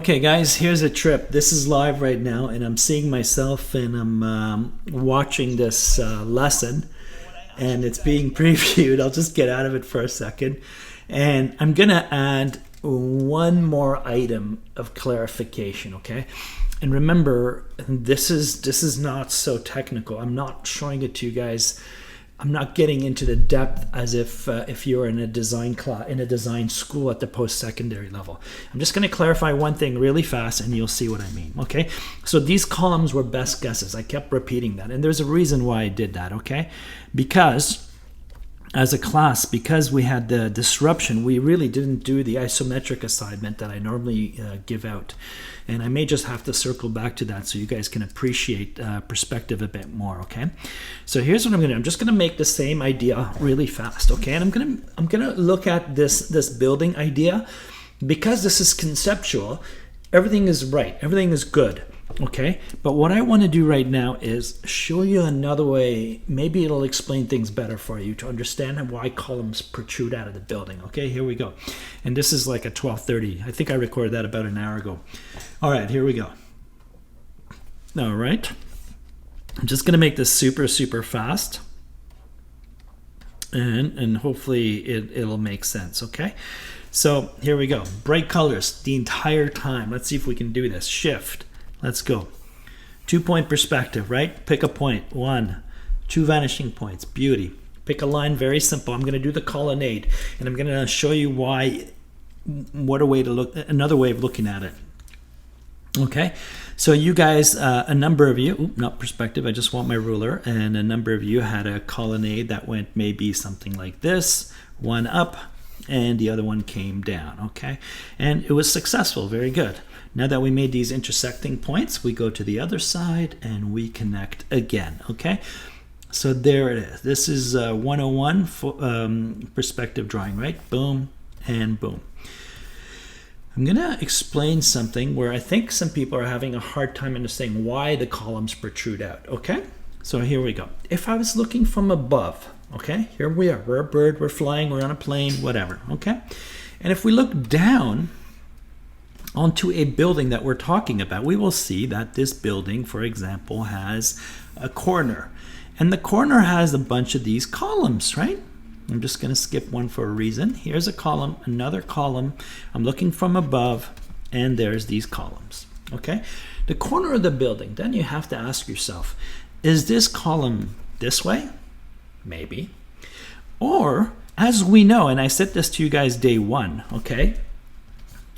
Okay guys, here's a trip. This is live right now and I'm seeing myself and I'm watching this lesson and it's being previewed. I'll just get out of it for a second. And I'm gonna add one more item of clarification, okay? And remember, this is not so technical. I'm not showing it to you guys. I'm not getting into the depth as if you're in a design class, in a design school at the post-secondary level. I'm just going to clarify one thing really fast and you'll see what I mean, okay? So these columns were best guesses. I kept repeating that and there's a reason why I did that, okay? Because as a class, because we had the disruption, we really didn't do the isometric assignment that I normally give out. And I may just have to circle back to that so you guys can appreciate perspective a bit more, okay? So here's what I'm gonna do. I'm just gonna make the same idea really fast, okay? And I'm gonna look at this building idea. Because this is conceptual, everything is right, everything is good. Okay, but what I want to do right now is show you another way. Maybe it'll explain things better for you to understand why columns protrude out of the building. Okay, here we go. And this is like a 12:30. I think I recorded that about an hour ago. All right, here we go. All right, I'm just gonna make this super fast, and hopefully it'll make sense. Okay, so here we go. Bright colors the entire time. Let's see if we can do this. Shift. Let's go. 2-point perspective, right? Pick a point. 1, 2 vanishing points. Beauty. Pick a line. Very simple. I'm going to do the colonnade, and I'm going to show you why. What a way to look. Another way of looking at it. Okay. So you guys, a number of you, not perspective. I just want my ruler, and a number of you had a colonnade that went maybe something like this. One up, and the other one came down. Okay, and it was successful. Very good. Now that we made these intersecting points, we go to the other side and we connect again, okay? So there it is. This is 101 perspective drawing, right? Boom and boom. I'm gonna explain something where I think some people are having a hard time understanding why the columns protrude out, okay? So here we go. If I was looking from above, okay? Here we are, we're a bird, we're flying, we're on a plane, whatever, okay? And if we look down onto a building that we're talking about, we will see that this building, for example, has a corner. And the corner has a bunch of these columns, right? I'm just going to skip one for a reason. Here's a column, another column. I'm looking from above, and there's these columns, okay? The corner of the building, then you have to ask yourself, is this column this way? Maybe. Or, as we know, and I said this to you guys day one, okay?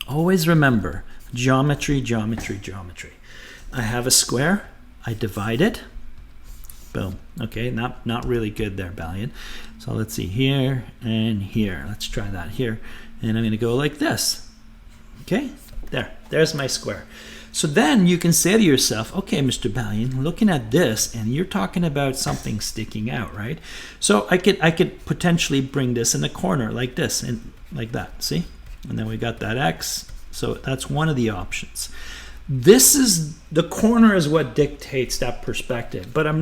Always remember, geometry, geometry, geometry. I have a square, I divide it, boom. Okay, not really good there, Balian. So let's see, here and here. Let's try that here. And I'm gonna go like this. Okay, there's my square. So then you can say to yourself, okay, Mr. Balian, looking at this, and you're talking about something sticking out, right? So I could potentially bring this in the corner like this, and like that, see? And then we got that X, so that's one of the options. This is, the corner is what dictates that perspective, but I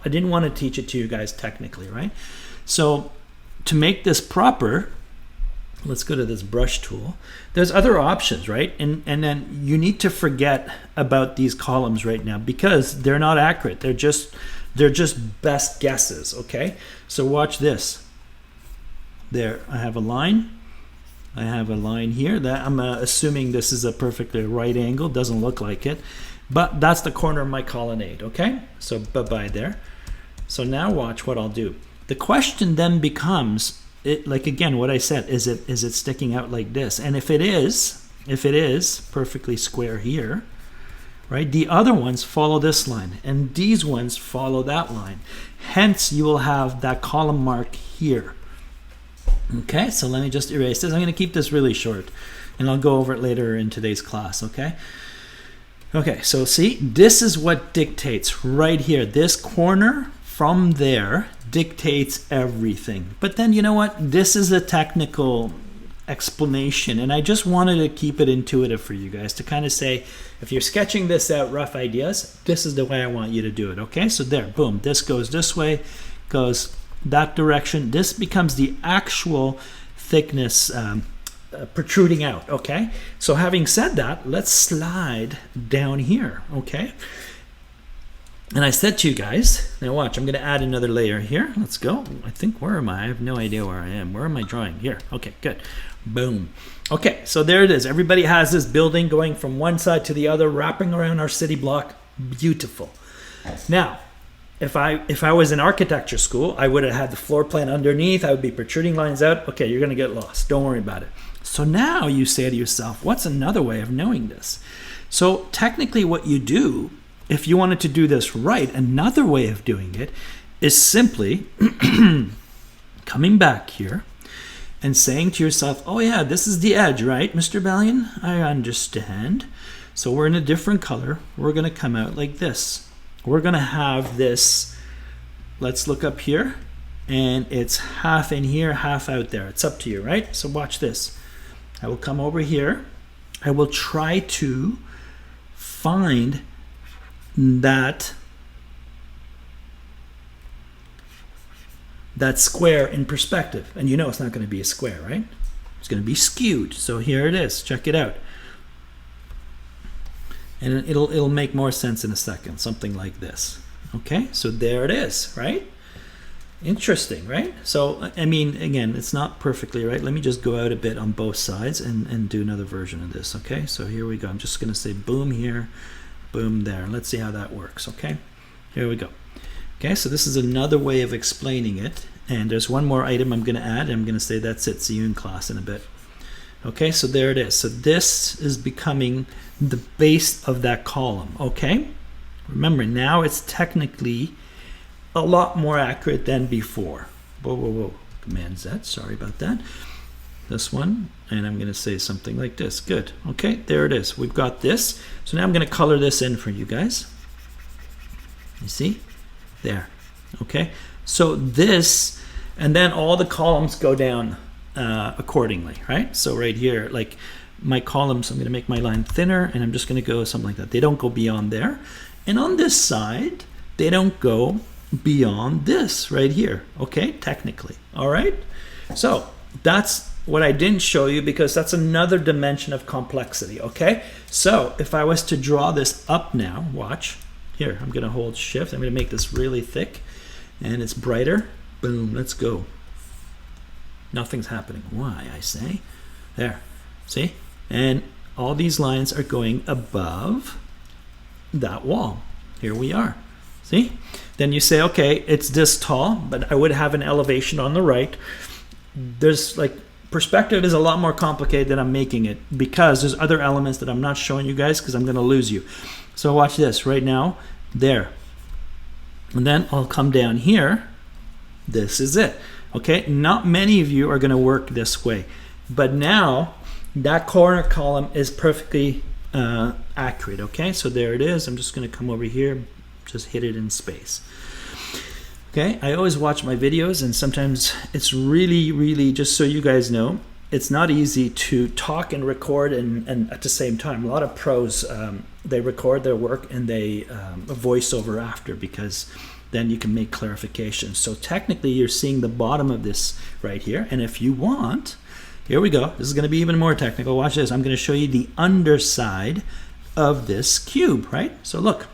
didn't want to teach it to you guys technically, right? So to make this proper, let's go to this brush tool. There's other options, right? And then you need to forget about these columns right now because they're not accurate. They're just best guesses, okay? So watch this. There, I have a line. I have a line here that I'm assuming this is a perfectly right angle. Doesn't look like it, but that's the corner of my colonnade, okay? So bye-bye there. So now watch what I'll do. The question then becomes, like again, what I said, is it sticking out like this? And if it is perfectly square here, right? The other ones follow this line, and these ones follow that line. Hence, you will have that column mark here. Okay, so let me just erase this. I'm going to keep this really short, and I'll go over it later in today's class, okay? Okay, so see, this is what dictates right here. This corner from there dictates everything. But then, you know what? This is a technical explanation, and I just wanted to keep it intuitive for you guys to kind of say, if you're sketching this out, rough ideas, this is the way I want you to do it, okay? So there, boom, this goes this way, goes that direction. This becomes the actual thickness protruding out, okay? So having said that, let's slide down here, okay? And I said to you guys, now watch, I'm going to add another layer here. Let's go. I think, where am I? I have no idea where I am. Where am I drawing? Here. Okay, good. Boom. Okay, so there it is. Everybody has this building going from one side to the other, wrapping around our city block. Beautiful. Now, if I was in architecture school, I would have had the floor plan underneath. I would be protruding lines out. Okay, you're going to get lost. Don't worry about it. So now you say to yourself, what's another way of knowing this? So technically what you do, if you wanted to do this right, another way of doing it is simply coming back here and saying to yourself, oh yeah, this is the edge, right, Mr. Balian? I understand. So we're in a different color. We're going to come out like this. We're going to have this, let's look up here, and it's half in here, half out there. It's up to you, right? So watch this. I will come over here. I will try to find that square in perspective. And you know it's not going to be a square, right? It's going to be skewed. So here it is. Check it out. And it'll make more sense in a second. Something like this. Okay, so there it is, right? Interesting, right? So, I mean, again, it's not perfectly right. Let me just go out a bit on both sides and do another version of this, okay? So here we go. I'm just going to say boom here, boom there. Let's see how that works, okay? Here we go. Okay, so this is another way of explaining it. And there's one more item I'm going to add. I'm going to say that's it. See you in class in a bit. Okay, so there it is. So this is becoming the base of that column, okay? Remember, now it's technically a lot more accurate than before. Whoa, whoa, whoa. Command Z, sorry about that. This one, and I'm going to say something like this. Good. Okay, there it is. We've got this. So now I'm going to color this in for you guys. You see? There. Okay, so this, and then all the columns go down accordingly, right? So right here, like my columns, I'm going to make my line thinner, and I'm just going to go something like that. They don't go beyond there. And on this side, they don't go beyond this right here, okay, technically. All right, so that's what I didn't show you because that's another dimension of complexity, okay? So if I was to draw this up now, watch here, I'm gonna hold shift, I'm gonna make this really thick and it's brighter. Boom, let's go. Nothing's happening. Why, I say? There, see? And all these lines are going above that wall. Here we are, see? Then you say, okay, it's this tall, but I would have an elevation on the right. There's like, perspective is a lot more complicated than I'm making it because there's other elements that I'm not showing you guys because I'm gonna lose you. So watch this right now, there. And then I'll come down here. This is it, okay? Not many of you are gonna work this way, but now that corner column is perfectly accurate, okay? So there it is. I'm just gonna come over here, just hit it in space. Okay, I always watch my videos and sometimes it's really, just so you guys know, it's not easy to talk and record and at the same time. A lot of pros, they record their work and they voice over after because then you can make clarifications. So technically you're seeing the bottom of this right here. And if you want, here we go. This is gonna be even more technical. Watch this. I'm gonna show you the underside of this cube, right? So look,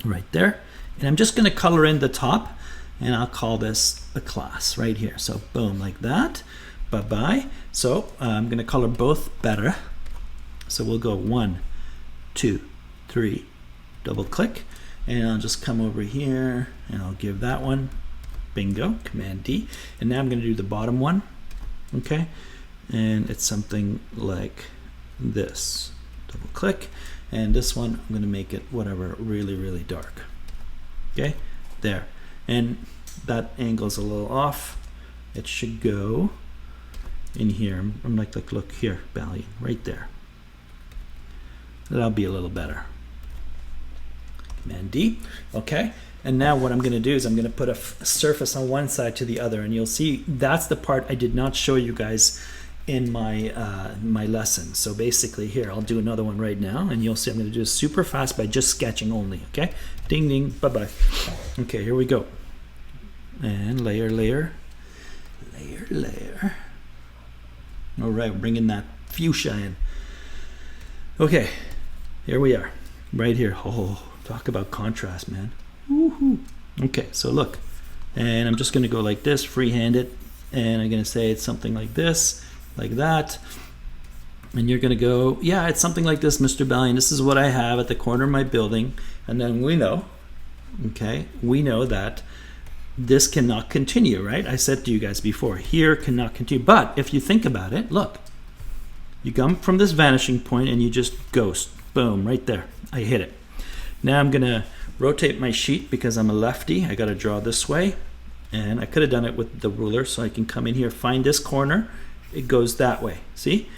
right there. And I'm just gonna color in the top and I'll call this a class right here. So boom, like that, bye-bye. So I'm gonna color both better. So we'll go 1, 2, 3, double click, and I'll just come over here and I'll give that one, bingo, Command D. And now I'm gonna do the bottom one, okay? And it's something like this, double click. And this one, I'm gonna make it whatever, really dark, okay? There. And that angle's a little off. It should go in here. I'm like look here, Balian, right there. That'll be a little better. Command D, okay? And now what I'm gonna do is I'm gonna put a surface on one side to the other, and you'll see that's the part I did not show you guys in my my lesson. So basically here, I'll do another one right now, and you'll see I'm gonna do this super fast by just sketching only, okay? Ding, ding, bye-bye. Okay, here we go. And layer. All right, bringing that fuchsia in. Okay, here we are, right here. Oh, talk about contrast, man. Woohoo. Okay, so look, and I'm just gonna go like this, freehand it, and I'm gonna say it's something like this, like that. And you're gonna go, yeah, it's something like this, Mr. Balian. This is what I have at the corner of my building. And then we know, okay, we know that this cannot continue, right? I said to you guys before, here cannot continue. But if you think about it, look, you come from this vanishing point and you just ghost, boom, right there. I hit it. Now I'm gonna rotate my sheet because I'm a lefty. I gotta draw this way. And I could have done it with the ruler, so I can come in here, find this corner. It goes that way, see?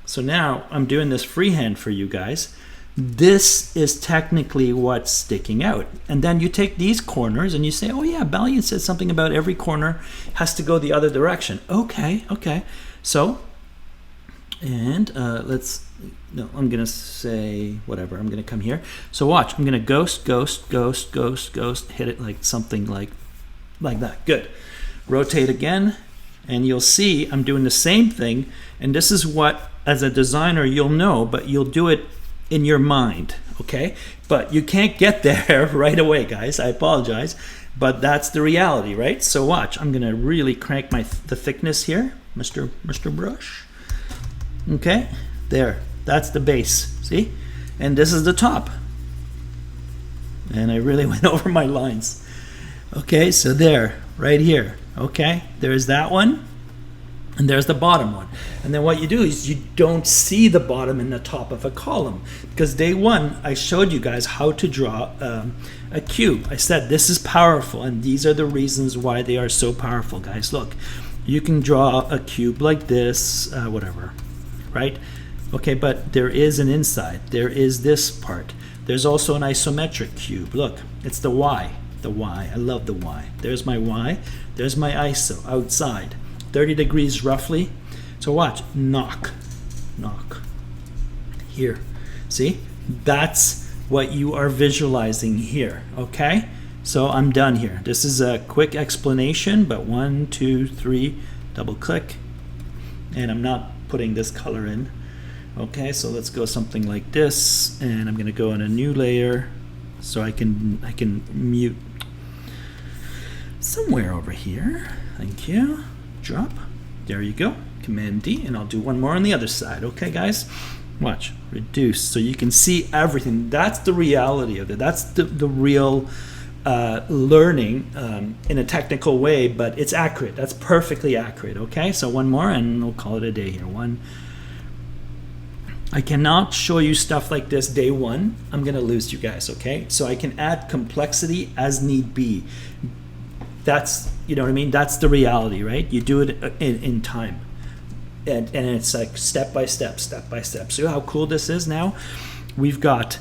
So now I'm doing this freehand for you guys. This is technically what's sticking out. And then you take these corners and you say, oh yeah, Balian said something about every corner has to go the other direction. Okay, okay. So, and I'm gonna say whatever, I'm gonna come here. So watch, I'm gonna ghost, ghost, ghost, ghost, ghost, hit it like something like that, good. Rotate again, and you'll see I'm doing the same thing, and this is what, as a designer, you'll know, but you'll do it in your mind, okay? But you can't get there right away, guys. I apologize, but that's the reality, right? So watch, I'm gonna really crank the thickness here, Mr. Brush. Okay, there, that's the base, see? And this is the top. And I really went over my lines. Okay, so there, right here, okay? There's that one. And there's the bottom one. And then what you do is you don't see the bottom and the top of a column. Because day one, I showed you guys how to draw a cube. I said this is powerful, and these are the reasons why they are so powerful, guys. Look, you can draw a cube like this, whatever, right? Okay, but there is an inside. There is this part. There's also an isometric cube. Look, it's the Y. The Y. I love the Y. There's my Y. There's my ISO outside. 30 degrees roughly. So watch, knock, knock. Here, see? That's what you are visualizing here, okay? So I'm done here. This is a quick explanation, but 1, 2, 3, double click. And I'm not putting this color in. Okay, so let's go something like this, and I'm gonna go in a new layer so I can mute somewhere over here. Thank you. Drop. There you go. Command D, and I'll do one more on the other side. Okay, guys? Watch. Reduce. So you can see everything. That's the reality of it. That's the real learning in a technical way, but it's accurate. That's perfectly accurate. Okay? So one more, and we'll call it a day here. One. I cannot show you stuff like this day one. I'm going to lose you guys, okay? So I can add complexity as need be. That's, you know what I mean? That's the reality, right? You do it in time. And it's like step by step, step by step. See how cool this is now? We've got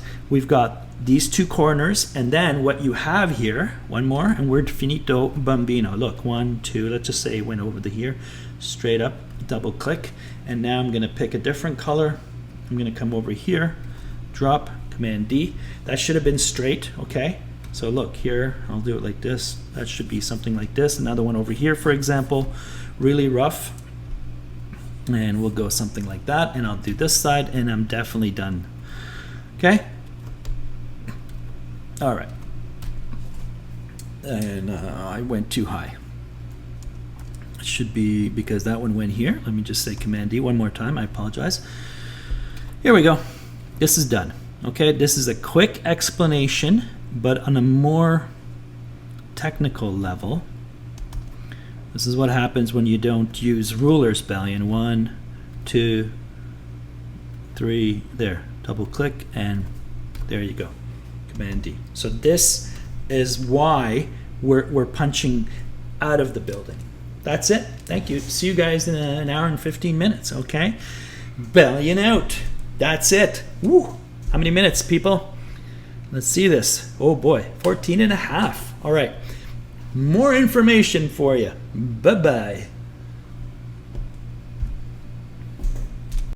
these two corners, and then what you have here, one more, and we're finito bambino. Look, 1, 2, let's just say it went over here, straight up, double click, and now I'm gonna pick a different color. I'm gonna come over here, drop, Command D. That should have been straight, okay? So look here, I'll do it like this. That should be something like this. Another one over here, for example, really rough. And we'll go something like that, and I'll do this side, and I'm definitely done. Okay? All right. And I went too high. It should be, because that one went here. Let me just say Command D one more time. I apologize. Here we go. This is done. Okay, this is a quick explanation, but on a more technical level. This is what happens when you don't use rulers, Balian. 1, 2, 3, there. Double click, and there you go. Command D. So this is why we're punching out of the building. That's it. Thank you. See you guys in an hour and 15 minutes, okay? Balian out. That's it. Woo. How many minutes, people? Let's see this. Oh boy, 14 and a half. All right. More information for you. Bye-bye.